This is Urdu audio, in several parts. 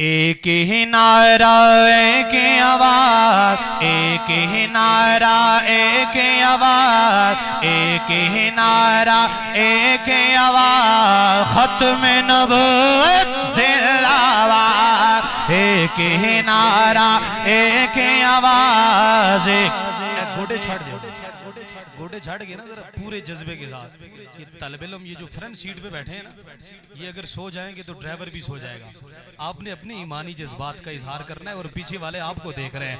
ایک ہی نعرہ ایک آواز، ایک ہی نعرہ ایک آواز، ایک ہی نعرہ ایک آواز، ختم نبوت زندہ باد۔ ایک ہی نعرہ ایک آواز، گوڑے چھڑ دے، گوڑے چھڑ گئے نا ذرا پورے جذبے کے ساتھ۔ یہ طالب علم یہ جو فرنٹ سیٹ پہ بیٹھے ہیں نا، یہ اگر سو جائیں گے تو ڈرائیور بھی سو جائے گا۔ آپ نے اپنے ایمانی جذبات کا اظہار کرنا ہے اور پیچھے والے آپ کو دیکھ رہے ہیں۔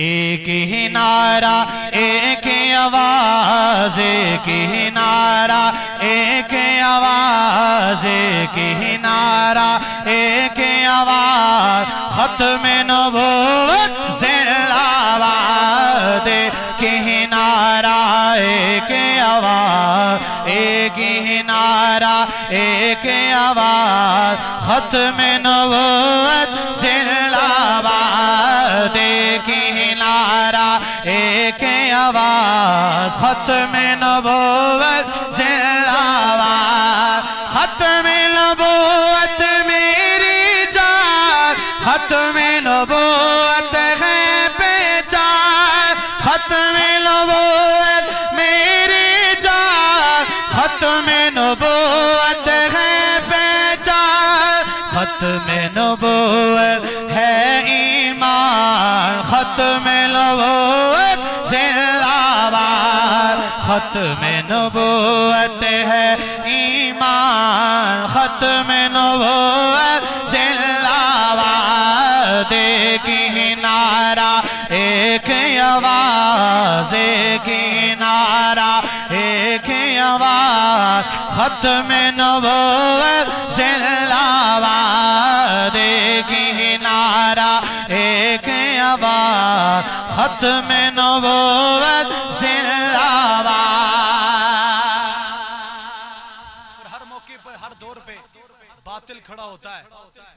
ایک ہی نعرہ ایک آواز، ایک ہی نعرہ ایک آواز، ایک ہی نعرہ ایک آواز، ختم نبوت زندہ باد۔ ایک ہی نعرہ ایک آواز، ایک ہی نعرہ ایک آواز، ختم نبوت زندہ باد۔ ایک ہی نعرہ ایک آواز، ختم نبوت زندہ باد۔ ختم نبوت میری جان، ختم نبوت ہے پہچان، ختم نبوت میری جان، ختم نبوت ہے پہچان، ختم نبوت ہے ایمان، ختم نبوت زندہ باد۔ ختم نبوت ہے ایمان، ختم نبوت زندہ باد۔ ایک ہی نعرہ ایک آواز، ایک ہی نعرہ ایک آواز، ختم نبوت زندہ باد۔ ایک ہی نعرہ ایک آواز، ختم نبوت زندہ باد۔ اور ہر موقع پر ہر دور پہ باطل کھڑا ہوتا ہے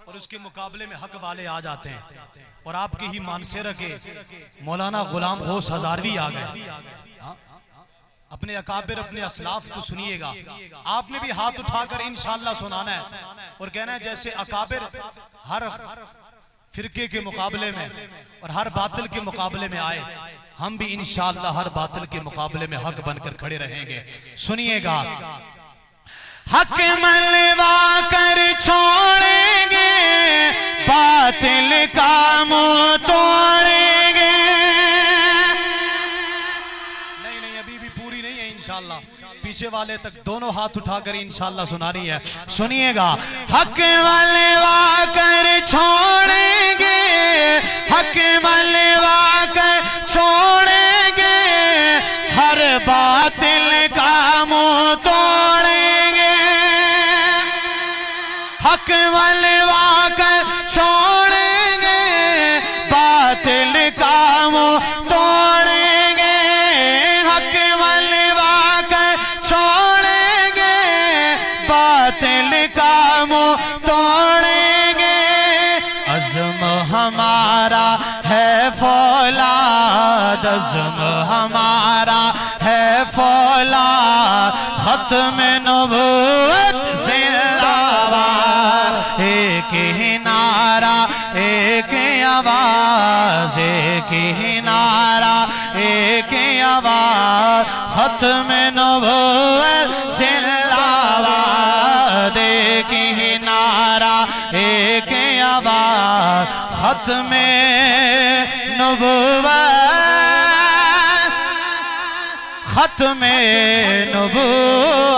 اور اس کے مقابلے میں حق والے آ جاتے ہیں، اور آپ کے ہی مانسیرہ کے مولانا غلام غوث ہزاروی آ گئے۔ اپنے اکابر اپنے اسلاف کو سنیے گا، آپ نے بھی ہاتھ اٹھا کر انشاءاللہ سنانا ہے اور کہنا ہے جیسے اکابر ہر فرقے کے مقابلے میں اور ہر باطل کے مقابلے میں آئے، ہم بھی انشاءاللہ ہر باطل کے مقابلے میں حق بن کر کھڑے رہیں گے۔ سنیے گا، حق منوا کر چھوڑیں گے، باطل کا منہ توڑیں گے۔ نہیں ابھی بھی پوری نہیں ہے انشاءاللہ، پیچھے والے تک دونوں ہاتھ اٹھا کر انشاءاللہ سنانی ہے۔ سنیے گا، حق منوا کر چھوڑیں گے، حق منوا کر چھوڑیں گے، ہر باطل کا منہ توڑیں گے۔ حق منوا کر چھوڑیں گے، باطل کا منہ توڑیں گے۔ حق منوا کر چھوڑیں گے، باطل کا منہ توڑیں گے۔ عزم ہمارا ہے فولاد، عزم ہمارا ہے فولاد، ختم نبوت زندہ باد۔ ایک ہی نعرہ ایک آواز، ایک ہی نعرہ ایک آواز، ختم نبوت زندہ باد۔ ایک ہی نعرہ ایک آواز، ختم نبوت، ختم نبوت